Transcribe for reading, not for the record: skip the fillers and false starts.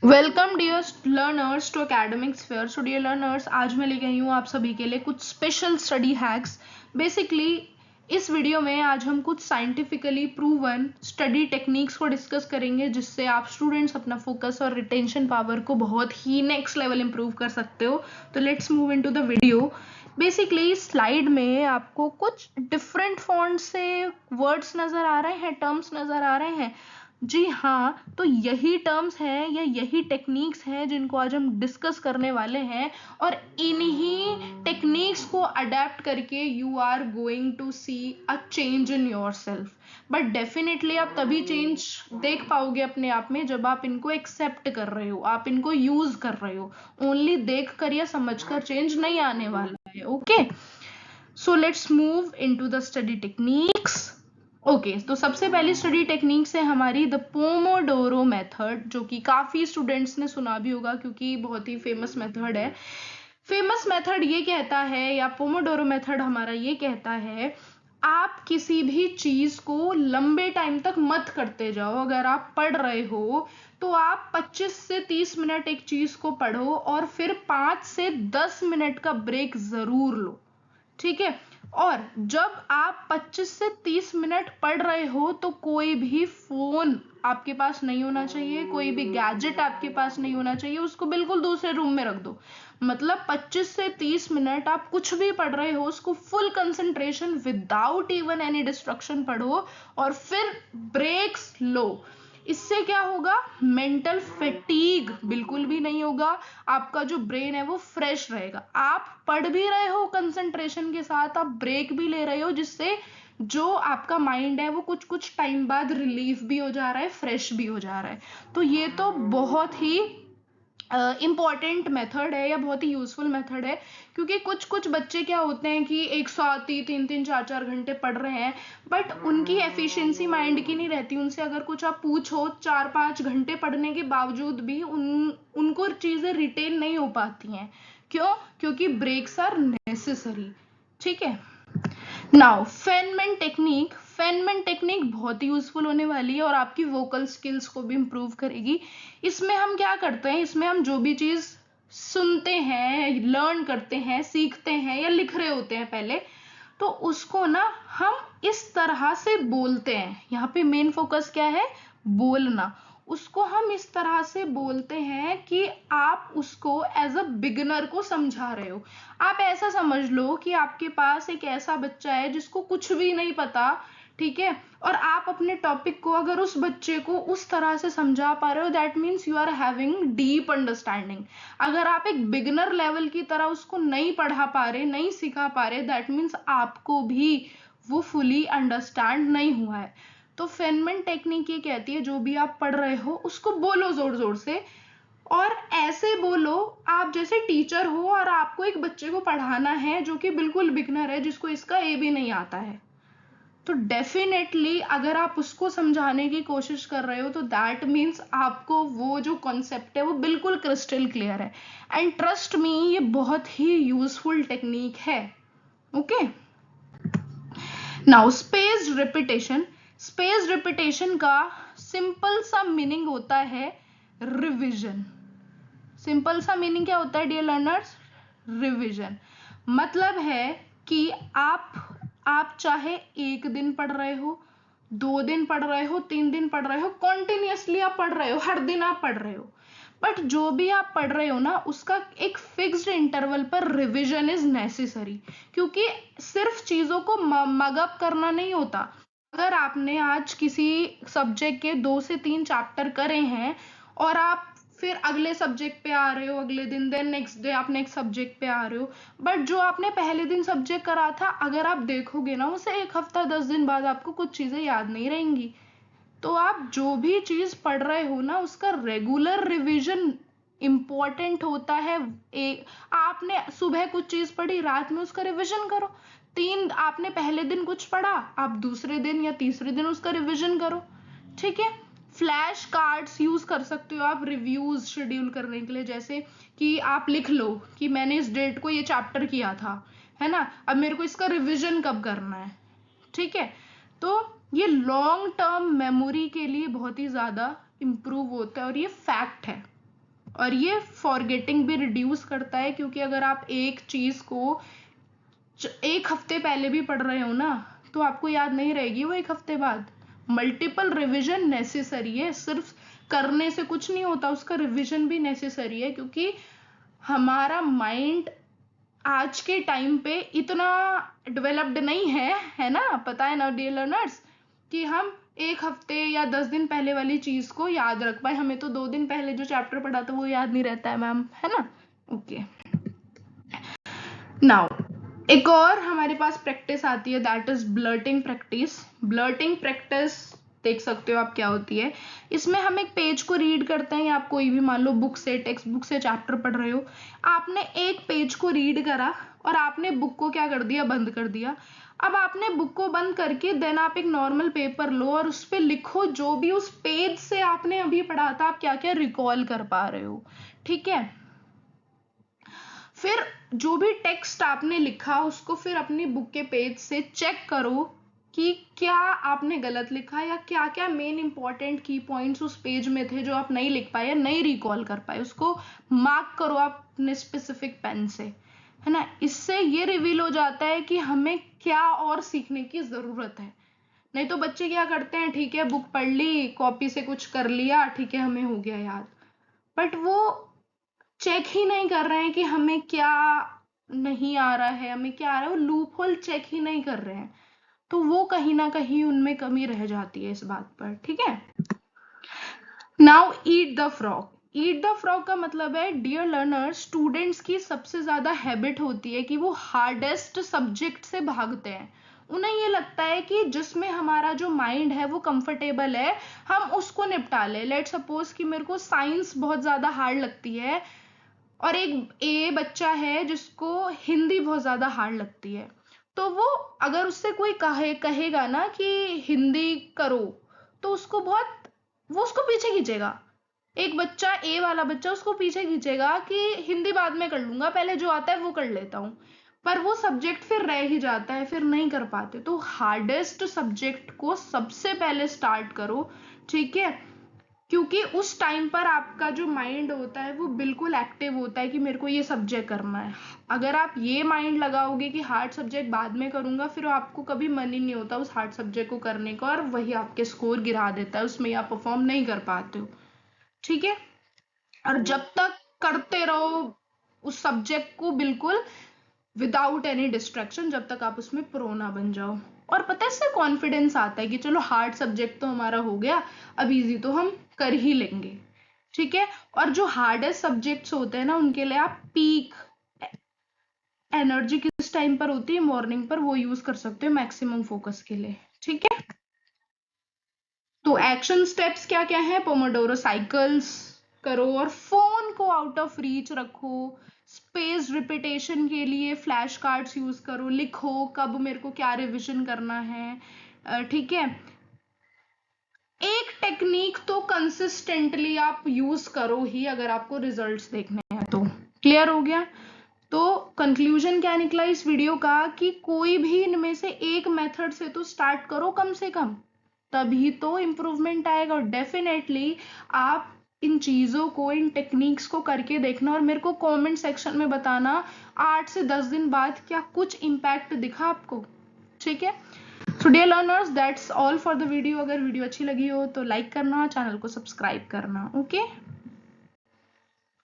Welcome dear learners to academic sphere. So dear learners, आज मैं लेके आई हूँ आप सभी के लिए कुछ स्पेशल स्टडी हैक्स। बेसिकली इस वीडियो में आज हम कुछ साइंटिफिकली प्रूवन स्टडी टेक्निक्स को डिस्कस करेंगे, जिससे आप स्टूडेंट्स अपना फोकस और रिटेंशन पावर को बहुत ही नेक्स्ट लेवल इंप्रूव कर सकते हो। तो let's move into the video. Basically slide में आपको कुछ डिफरेंट फॉन्ट से वर्ड्स नजर आ रहे हैं, टर्म्स नजर आ रहे हैं। जी हाँ, तो यही टर्म्स हैं या यही टेक्निक्स हैं जिनको आज हम डिस्कस करने वाले हैं, और इन्हीं टेक्निक्स को अडेप्ट करके you are going to see a change in yourself. But definitely आप तभी चेंज देख पाओगे अपने आप में जब आप इनको एक्सेप्ट कर रहे हो, आप इनको यूज कर रहे हो। ओनली देख कर या समझ कर चेंज नहीं आने वाला है। Okay, so let's move into the study techniques. Okay, तो सबसे पहली स्टडी टेक्निक्स है हमारी द पोमोडोरो मेथड, जो कि काफी स्टूडेंट्स ने सुना भी होगा क्योंकि बहुत ही फेमस मेथड है। फेमस मेथड ये कहता है, या पोमोडोरो मेथड हमारा ये कहता है, आप किसी भी चीज को लंबे टाइम तक मत करते जाओ। अगर आप पढ़ रहे हो तो आप 25 से 30 मिनट एक चीज को पढ़ो और फिर 5 से 10 मिनट का ब्रेक जरूर लो। ठीक है, और जब आप 25 से 30 मिनट पढ़ रहे हो तो कोई भी फोन आपके पास नहीं होना चाहिए, कोई भी गैजेट आपके पास नहीं होना चाहिए, उसको बिल्कुल दूसरे रूम में रख दो। मतलब 25 से 30 मिनट आप कुछ भी पढ़ रहे हो उसको full concentration without even any destruction पढ़ो और फिर ब्रेक्स लो। इससे क्या होगा, मेंटल फैटीग बिल्कुल भी नहीं होगा, आपका जो ब्रेन है वो फ्रेश रहेगा। आप पढ़ भी रहे हो कंसंट्रेशन के साथ, आप ब्रेक भी ले रहे हो, जिससे जो आपका माइंड है वो कुछ कुछ टाइम बाद रिलीफ भी हो जा रहा है, फ्रेश भी हो जा रहा है। तो ये तो बहुत ही इम्पॉर्टेंट मेथड है या बहुत ही यूजफुल मेथड है, क्योंकि कुछ कुछ बच्चे क्या होते हैं कि एक साथ ही 3-3 4-4 घंटे पढ़ रहे हैं, बट उनकी एफिशिएंसी माइंड की नहीं रहती। उनसे अगर कुछ आप पूछो 4-5 घंटे पढ़ने के बावजूद भी उनको चीजें रिटेन नहीं हो पाती हैं। क्यों? क्योंकि ब्रेक्स आर नेसेसरी। ठीक है, नाउ फेनमैन टेक्निक बहुत ही यूजफुल होने वाली है और आपकी वोकल स्किल्स को भी इम्प्रूव करेगी। इसमें हम क्या करते हैं, इसमें हम जो भी चीज सुनते हैं, लर्न करते हैं, सीखते हैं या लिख रहे होते हैं पहले, तो उसको ना हम इस तरह से बोलते हैं। यहाँ पे मेन फोकस क्या है, बोलना। उसको हम इस तरह से बोलते हैं कि आप उसको एज अ बिगिनर को समझा रहे हो। आप ऐसा समझ लो कि आपके पास एक ऐसा बच्चा है जिसको कुछ भी नहीं पता, ठीक है, और आप अपने टॉपिक को अगर उस बच्चे को उस तरह से समझा पा रहे हो, that means you are having deep understanding. अगर आप एक बिगिनर लेवल की तरह उसको नहीं पढ़ा पा रहे, नहीं सिखा पा रहे, दैट मीन्स आपको भी वो फुली अंडरस्टैंड नहीं हुआ है। तो फेनमैन टेक्निक ये कहती है, जो भी आप पढ़ रहे हो उसको बोलो जोर जोर से, और ऐसे बोलो आप जैसे टीचर हो और आपको एक बच्चे को पढ़ाना है जो कि बिल्कुल बिगनर है, जिसको इसका ए भी नहीं आता है। तो डेफिनेटली अगर आप उसको समझाने की कोशिश कर रहे हो तो दैट मीन्स आपको वो जो कॉन्सेप्ट है वो बिल्कुल क्रिस्टल क्लियर है। एंड ट्रस्ट मी, ये बहुत ही यूजफुल टेक्निक है। ओके, नाउ स्पेस रिपीटेशन का सिंपल सा मीनिंग होता है रिविजन। सिंपल सा मीनिंग क्या होता है डियर लर्नर्स, रिविजन। मतलब है कि आप चाहे 1 दिन पढ़ रहे हो, 2 दिन पढ़ रहे हो, 3 दिन पढ़ रहे हो, कॉन्टिन्यूसली आप पढ़ रहे हो, हर दिन आप पढ़ रहे हो, बट जो भी आप पढ़ रहे हो ना उसका एक फिक्स्ड इंटरवल पर रिविजन इज नेसेसरी। क्योंकि सिर्फ चीजों को मगअप करना नहीं होता। अगर आपने आज किसी सब्जेक्ट के 2 से 3 चैप्टर करे हैं और आप फिर अगले सब्जेक्ट पे आ रहे हो अगले दिन, देन नेक्स्ट डे आप नेक्स्ट सब्जेक्ट पे आ रहे हो, बट जो आपने पहले दिन सब्जेक्ट करा था अगर आप देखोगे ना उसे 1 हफ्ता 10 दिन बाद आपको कुछ चीजें याद नहीं रहेंगी। तो आप जो भी चीज पढ़ रहे हो ना उसका रेगुलर रिवीजन इंपॉर्टेंट होता है। आपने सुबह कुछ चीज पढ़ी, रात में उसका रिवीजन करो। आपने पहले दिन कुछ पढ़ा, आप दूसरे दिन या तीसरे दिन उसका रिवीजन करो। ठीक है, फ्लैश कार्ड्स यूज कर सकते हो आप रिव्यूज शेड्यूल करने के लिए, जैसे कि आप लिख लो कि मैंने इस डेट को ये चैप्टर किया था, है ना, अब मेरे को इसका रिवीजन कब करना है। ठीक है, तो ये लॉन्ग टर्म मेमोरी के लिए बहुत ही ज्यादा इंप्रूव होता है और ये फैक्ट है। और ये फॉरगेटिंग भी रिड्यूस करता है, क्योंकि अगर आप एक चीज को एक हफ्ते पहले भी पढ़ रहे हो ना तो आपको याद नहीं रहेगी वो एक हफ्ते बाद। मल्टीपल रिविजन नेसेसरी है, सिर्फ करने से कुछ नहीं होता, उसका रिविजन भी नेसेसरी है, क्योंकि हमारा माइंड आज के टाइम पे इतना डेवलप्ड नहीं है ना, पता है ना डियर लर्नर्स, कि हम एक हफ्ते या 10 दिन पहले वाली चीज को याद रख पाए। हमें तो 2 दिन पहले जो चैप्टर पढ़ा था वो याद नहीं रहता है मैम, है ना। ओके, नाउ एक और हमारे पास प्रैक्टिस आती है, दैट इज ब्लर्टिंग प्रैक्टिस। ब्लर्टिंग प्रैक्टिस देख सकते हो आप क्या होती है। इसमें हम एक पेज को रीड करते हैं, या आप कोई भी मान लो बुक से, टेक्स्ट बुक से चैप्टर पढ़ रहे हो, आपने एक पेज को रीड करा और आपने बुक को क्या कर दिया, बंद कर दिया। अब आपने बुक को बंद करके देन आप एक नॉर्मल पेपर लो और उस पर लिखो जो भी उस पेज से आपने अभी पढ़ा था, आप क्या क्या रिकॉल कर पा रहे हो, ठीक है। फिर जो भी टेक्स्ट आपने लिखा उसको फिर अपनी बुक के पेज से चेक करो कि क्या आपने गलत लिखा, या क्या क्या मेन इंपॉर्टेंट की पॉइंट्स उस पेज में थे जो आप नहीं लिख पाए या नहीं रिकॉल कर पाए, उसको मार्क करो आप अपने स्पेसिफिक पेन से, है ना। इससे ये रिवील हो जाता है कि हमें क्या और सीखने की जरूरत है। नहीं तो बच्चे क्या करते हैं, ठीक है बुक पढ़ ली, कॉपी से कुछ कर लिया, ठीक है हमें हो गया याद, बट वो चेक ही नहीं कर रहे हैं कि हमें क्या नहीं आ रहा है, हमें क्या आ रहा है, वो लूप होल चेक ही नहीं कर रहे हैं, तो वो कहीं ना कहीं उनमें कमी रह जाती है इस बात पर, ठीक है। Now eat the frog. Eat the frog का मतलब है डियर लर्नर, स्टूडेंट्स की सबसे ज्यादा हैबिट होती है कि वो हार्डेस्ट सब्जेक्ट से भागते हैं। उन्हें ये लगता है कि जिसमें हमारा जो माइंड है वो कंफर्टेबल है, हम उसको निपटा ले। लेट सपोज कि मेरे को साइंस बहुत ज्यादा हार्ड लगती है और एक ए बच्चा है जिसको हिंदी बहुत ज्यादा हार्ड लगती है, तो अगर उससे कोई कहेगा ना कि हिंदी करो, तो वो उसको पीछे खींचेगा। एक बच्चा, ए वाला बच्चा, उसको पीछे खींचेगा कि हिंदी बाद में कर लूंगा, पहले जो आता है वो कर लेता हूँ, पर वो सब्जेक्ट फिर रह ही जाता है, फिर नहीं कर पाते। तो हार्डेस्ट सब्जेक्ट को सबसे पहले स्टार्ट करो, ठीक है, क्योंकि उस टाइम पर आपका जो माइंड होता है वो बिल्कुल एक्टिव होता है कि मेरे को ये सब्जेक्ट करना है। अगर आप ये माइंड लगाओगे कि हार्ड सब्जेक्ट बाद में करूंगा, फिर आपको कभी मन ही नहीं होता उस हार्ड सब्जेक्ट को करने का, और वही आपके स्कोर गिरा देता है, उसमें आप परफॉर्म नहीं कर पाते हो, ठीक है। और जब तक करते रहो उस सब्जेक्ट को बिल्कुल विदाउट एनी डिस्ट्रैक्शन, जब तक आप उसमें प्रो ना बन जाओ। और पता है इससे कॉन्फिडेंस आता है कि चलो हार्ड सब्जेक्ट तो हमारा हो गया, अब इजी तो हम कर ही लेंगे, ठीक है। और जो हार्डेस्ट सब्जेक्ट्स होते हैं ना, उनके लिए आप पीक एनर्जी किस टाइम पर होती है, मॉर्निंग पर, वो यूज कर सकते हो मैक्सिमम फोकस के लिए, ठीक है। तो एक्शन स्टेप्स क्या क्या है, पोमोडोरो साइकिल्स करो और फोन को आउट ऑफ रीच रखो। स्पेस रिपीटेशन के लिए फ्लैश कार्ड्स यूज करो, लिखो कब मेरे को क्या रिविजन करना है, ठीक है। एक टेक्निक तो कंसिस्टेंटली आप यूज करो ही अगर आपको रिजल्ट्स देखने हैं तो। क्लियर हो गया। तो कंक्लूजन क्या निकला इस वीडियो का, कि कोई भी इनमें से एक मेथड से तो स्टार्ट करो कम से कम, तभी तो इम्प्रूवमेंट आएगा। और डेफिनेटली आप इन चीजों को, इन टेक्निक्स को करके देखना और मेरे को कमेंट सेक्शन में बताना 8 से 10 दिन बाद क्या कुछ इम्पैक्ट दिखा आपको, ठीक है। So dear learners, that's all for the video. अगर वीडियो अच्छी लगी हो तो लाइक करना, चैनल को सब्सक्राइब करना, ओके।